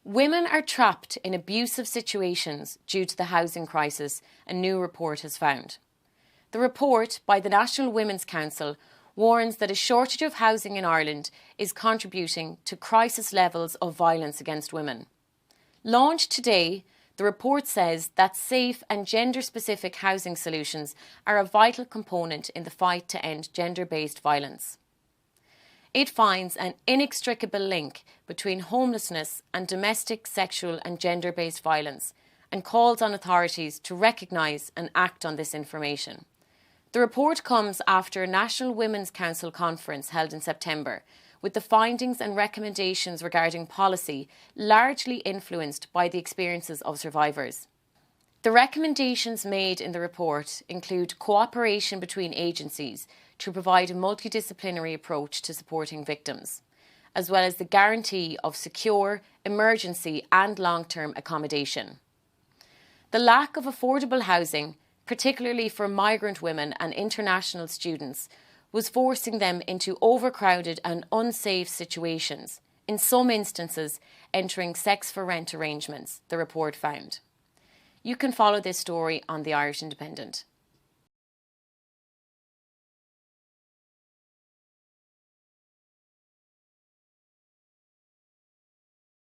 Women are trapped in abusive situations due to the housing crisis, a new report has found. The report by the National Women's Council warns that a shortage of housing in Ireland is contributing to crisis levels of violence against women. Launched today, the report says that safe and gender-specific housing solutions are a vital component in the fight to end gender-based violence. It finds an inextricable link between homelessness and domestic, sexual and gender-based violence and calls on authorities to recognise and act on this information. The report comes after a National Women's Council conference held in September, with the findings and recommendations regarding policy largely influenced by the experiences of survivors. The recommendations made in the report include cooperation between agencies to provide a multidisciplinary approach to supporting victims, as well as the guarantee of secure, emergency and long-term accommodation. The lack of affordable housing, particularly for migrant women and international students, was forcing them into overcrowded and unsafe situations, in some instances entering sex-for-rent arrangements, the report found. You can follow this story on the Irish Independent.